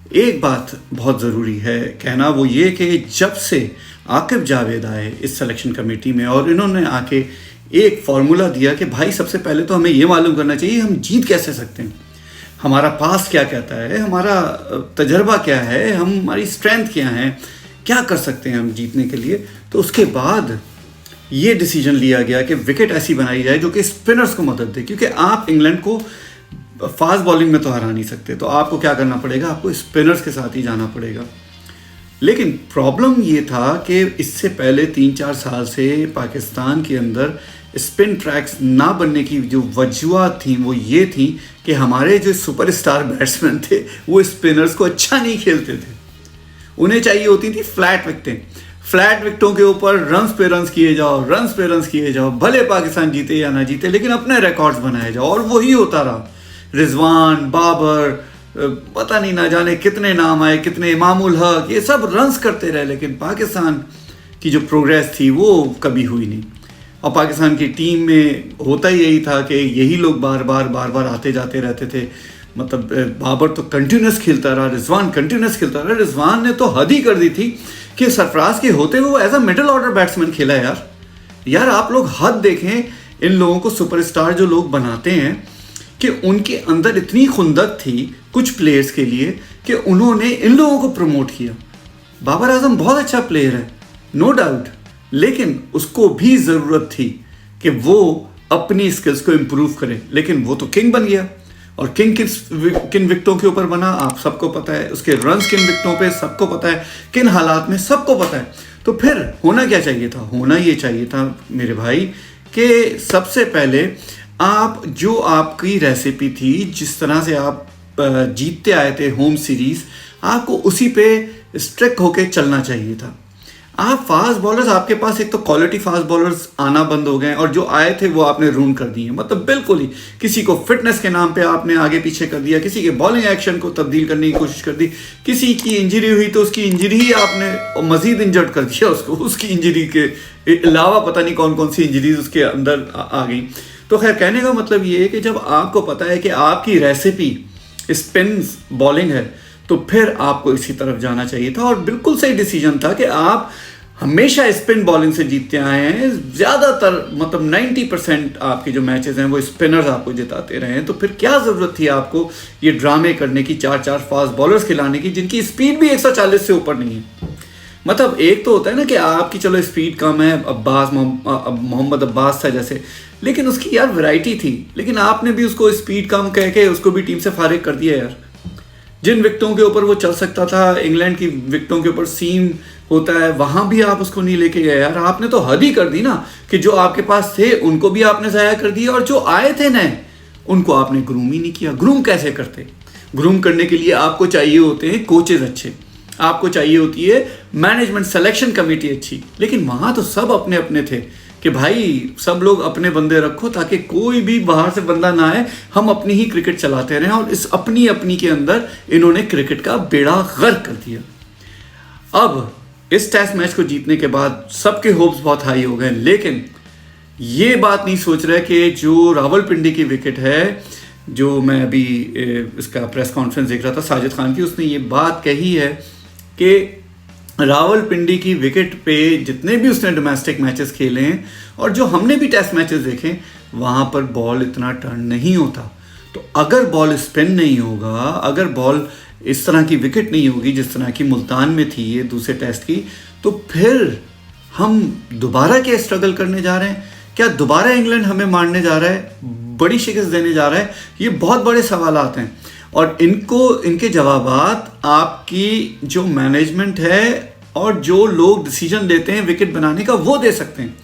एक बात बहुत ज़रूरी है कहना, वो ये कि जब से आकिब जावेद आए इस सिलेक्शन कमेटी में और इन्होंने आके एक फार्मूला दिया कि भाई सबसे पहले तो हमें ये मालूम करना चाहिए हम जीत कैसे सकते हैं, हमारा पास्ट क्या कहता है, हमारा तजर्बा क्या है, हमारी स्ट्रेंथ क्या है, क्या कर सकते हैं हम जीतने के लिए। तो उसके बाद ये डिसीजन लिया गया कि विकेट ऐसी बनाई जाए जो कि स्पिनर्स को मदद दे, क्योंकि आप इंग्लैंड को फास्ट बॉलिंग में तो हरा नहीं सकते, तो आपको क्या करना पड़ेगा, आपको स्पिनर्स के साथ ही जाना पड़ेगा। लेकिन प्रॉब्लम ये था कि इससे पहले 3-4 साल से पाकिस्तान के अंदर स्पिन ट्रैक्स ना बनने की जो वजूहत थी वो ये थी कि हमारे जो सुपरस्टार बैट्समैन थे वो स्पिनर्स को अच्छा नहीं खेलते थे, उन्हें चाहिए होती थी फ्लैट विकेटें। फ्लैट विकेटों के ऊपर रन्स पे रन्स किए जाओ, भले पाकिस्तान जीते या ना जीते लेकिन अपने रिकॉर्ड्स बनाए जाओ, और वही होता रहा। रिजवान, बाबर, पता नहीं ना जाने कितने नाम आए, कितने इमामुल हक, ये सब रन्स करते रहे, लेकिन पाकिस्तान की जो प्रोग्रेस थी वो कभी हुई नहीं। और पाकिस्तान की टीम में होता ही यही था कि यही लोग बार बार आते जाते रहते थे। मतलब बाबर तो कंटिन्यूस खेलता रहा, रिजवान कंटिन्यूस खेलता रहा। रिजवान ने तो हद ही कर दी थी कि सरफराज के होते हुए वो as a middle order batsman खेला है। यार आप लोग हद देखें, इन लोगों को सुपरस्टार जो लोग बनाते हैं कि उनके अंदर इतनी खुंदक थी कुछ प्लेयर्स के लिए कि उन्होंने इन लोगों को प्रमोट किया। बाबर आजम बहुत अच्छा प्लेयर है, नो डाउट, लेकिन उसको भी ज़रूरत थी कि वो अपनी स्किल्स को इम्प्रूव करे, लेकिन वो तो किंग बन गया। और किंग किन विकेटों के ऊपर बना आप सबको पता है, उसके रन्स किन विकेटों पे सबको पता है, किन हालात में सबको पता है। तो फिर होना क्या चाहिए था, होना ये चाहिए था मेरे भाई कि सबसे पहले आप जो आपकी रेसिपी थी, जिस तरह से आप जीतते आए थे होम सीरीज, आपको उसी पे स्ट्रिक्ट होके चलना चाहिए था। आप फास्ट बॉलर्स, आपके पास एक तो क्वालिटी फास्ट बॉलर्स आना बंद हो गए और जो आए थे वो आपने रून कर दिए। मतलब बिल्कुल ही किसी को फिटनेस के नाम पे आपने आगे पीछे कर दिया, किसी के बॉलिंग एक्शन को तब्दील करने की कोशिश कर दी, किसी की इंजरी हुई तो उसकी इंजरी ही आपने मजीद इंजर्ड कर दिया उसको, उसकी इंजरी के अलावा पता नहीं कौन कौन सी इंजरीज उसके अंदर आ गई। तो खैर कहने का मतलब ये है कि जब आपको पता है कि आपकी रेसिपी स्पिन बॉलिंग है तो फिर आपको इसी तरफ जाना चाहिए था। और बिल्कुल सही डिसीजन था कि आप हमेशा स्पिन बॉलिंग से जीतते आए हैं, ज़्यादातर मतलब 90% आपके जो मैचेस हैं वो स्पिनर्स आपको जिताते रहे हैं। तो फिर क्या ज़रूरत थी आपको ये ड्रामे करने की, 4-4 फास्ट बॉलर्स खिलाने की जिनकी स्पीड भी 140 से ऊपर नहीं है। मतलब एक तो होता है ना कि आपकी चलो स्पीड कम है, मोहम्मद अब्बास था जैसे, लेकिन उसकी यार वैरायटी थी, लेकिन आपने भी उसको स्पीड कम कह के उसको भी टीम से फारिग कर दिया यार। जिन विकेटों के ऊपर वो चल सकता था, इंग्लैंड की विकेटों के ऊपर सीम होता है, वहां भी आप उसको नहीं लेके गए यार। आपने तो हद ही कर दी ना कि जो आपके पास थे उनको भी आपने ज़ाया कर दिया और जो आए थे नए उनको आपने ग्रूम ही नहीं किया। ग्रूम कैसे करते? ग्रूम करने के लिए आपको चाहिए होते हैं कोचेज अच्छे, आपको चाहिए होती है मैनेजमेंट सिलेक्शन कमेटी अच्छी, लेकिन वहां तो सब अपने अपने थे कि भाई सब लोग अपने बंदे रखो ताकि कोई भी बाहर से बंदा ना आए, हम अपनी ही क्रिकेट चलाते रहें। और इस अपनी के अंदर इन्होंने क्रिकेट का बेड़ा गर्क कर दिया। अब इस टेस्ट मैच को जीतने के बाद सबके होप्स बहुत हाई हो गए, लेकिन ये बात नहीं सोच रहे कि जो रावलपिंडी की विकेट है, जो मैं अभी इसका प्रेस कॉन्फ्रेंस देख रहा था साजिद खान की, उसने ये बात कही है कि रावलपिंडी की विकेट पे जितने भी उसने डोमेस्टिक मैचेस खेले हैं और जो हमने भी टेस्ट मैचेस देखे, वहाँ पर बॉल इतना टर्न नहीं होता। तो अगर बॉल स्पिन नहीं होगा, अगर बॉल इस तरह की विकेट नहीं होगी जिस तरह की मुल्तान में थी ये दूसरे टेस्ट की, तो फिर हम दोबारा क्या स्ट्रगल करने जा रहे हैं? क्या दोबारा इंग्लैंड हमें मारने जा रहा है, बड़ी शिकस्त देने जा रहा है? ये बहुत बड़े सवालात हैं और इनके जवाबात आपकी जो मैनेजमेंट है और जो लोग डिसीजन लेते हैं विकेट बनाने का वो दे सकते हैं।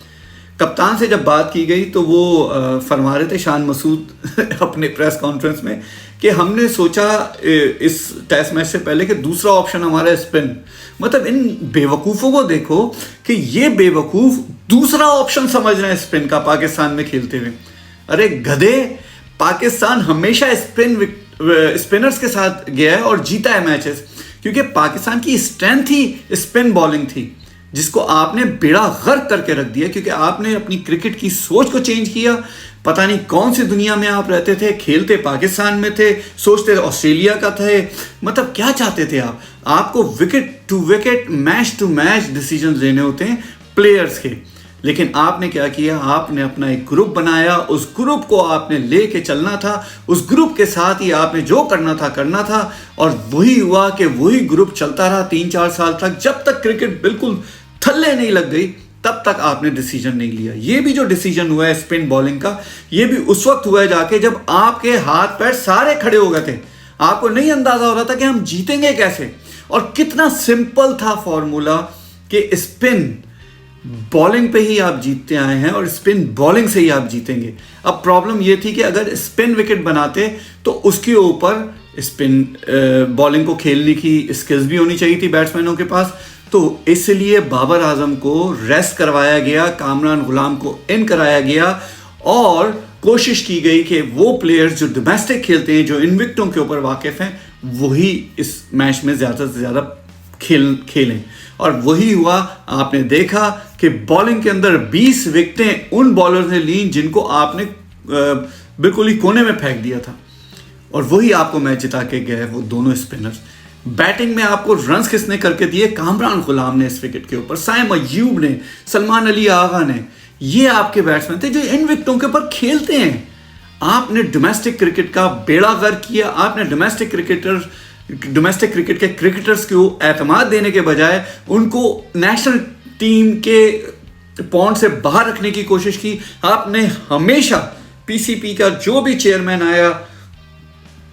कप्तान से जब बात की गई तो वो फरमा रहे थे शान मसूद अपने प्रेस कॉन्फ्रेंस में कि हमने सोचा इस टेस्ट मैच से पहले कि दूसरा ऑप्शन हमारा स्पिन। मतलब इन बेवकूफ़ों को देखो कि ये बेवकूफ़ दूसरा ऑप्शन समझ रहे हैं स्पिन का पाकिस्तान में खेलते हुए। अरे गधे, पाकिस्तान हमेशा स्पिनर्स के साथ गया है और जीता है मैचेस, क्योंकि पाकिस्तान की स्ट्रेंथ ही स्पिन बॉलिंग थी। जिसको आपने बेड़ा गर्क करके रख दिया, क्योंकि आपने अपनी क्रिकेट की सोच को चेंज किया। पता नहीं कौन सी दुनिया में आप रहते थे, खेलते पाकिस्तान में थे, सोचते ऑस्ट्रेलिया का थे, मतलब क्या चाहते थे आप? आपको wicket to wicket, match to match decision लेने होते हैं प्लेयर्स के। लेकिन आपने क्या किया, आपने अपना एक ग्रुप बनाया, उस ग्रुप को आपने लेके चलना था, उस ग्रुप के साथ ही आपने जो करना था, और वही हुआ कि वही ग्रुप चलता रहा 3-4 साल तक, जब तक क्रिकेट बिल्कुल थल्ले नहीं लग गई तब तक आपने डिसीजन नहीं लिया। ये भी जो डिसीजन हुआ है स्पिन बॉलिंग का, ये भी उस वक्त हुआ है जाके जब आपके हाथ पैर सारे खड़े हो गए थे, आपको नहीं अंदाजा हो रहा था कि हम जीतेंगे कैसे। और कितना सिंपल था फॉर्मूला कि स्पिन बॉलिंग पे ही आप जीतते आए हैं और स्पिन बॉलिंग से ही आप जीतेंगे। अब प्रॉब्लम ये थी कि अगर स्पिन विकेट बनाते तो उसके ऊपर स्पिन बॉलिंग को खेलने की स्किल्स भी होनी चाहिए थी बैट्समैनों के पास। तो इसलिए बाबर आजम को रेस्ट करवाया गया, कामरान गुलाम को इन कराया गया, और कोशिश की गई कि वो प्लेयर्स जो डोमेस्टिक खेलते हैं, जो इन विकेटों के ऊपर वाकिफ हैं, वही इस मैच में ज़्यादा से ज़्यादा खेलें। और वही हुआ। आपने देखा कि बॉलिंग के अंदर 20 विकेटें उन बॉलर्स ने ली जिनको आपने बिल्कुल ही कोने में फेंक दिया था, और वही आपको मैच जिता के गए वो दोनों स्पिनर्स। बैटिंग में आपको रन्स किसने करके दिए? कामरान गुलाम ने इस विकेट के ऊपर, साइम अय्यूब ने, सलमान अली आगा ने, ये आपके बैट्समैन थे जो इन विकेटों के ऊपर खेलते हैं। आपने डोमेस्टिक क्रिकेट का बेड़ा गर्क किया। आपने डोमेस्टिक क्रिकेट के क्रिकेटर्स को एतमाद देने के बजाय उनको नेशनल टीम के पॉइंट से बाहर रखने की कोशिश की। आपने हमेशा पीसीपी का जो भी चेयरमैन आया,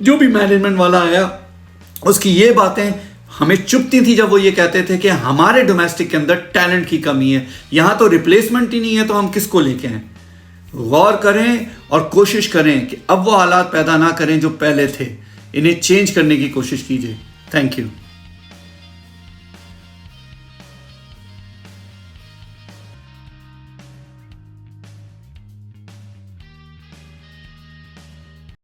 जो भी मैनेजमेंट वाला आया, उसकी ये बातें हमें चुभती थी जब वो ये कहते थे कि हमारे डोमेस्टिक के अंदर टैलेंट की कमी है, यहां तो रिप्लेसमेंट ही नहीं है, तो हम किसको लेके आए। गौर करें और कोशिश करें कि अब वो हालात पैदा ना करें जो पहले थे। इन्हें चेंज करने की कोशिश कीजिए। Thank you.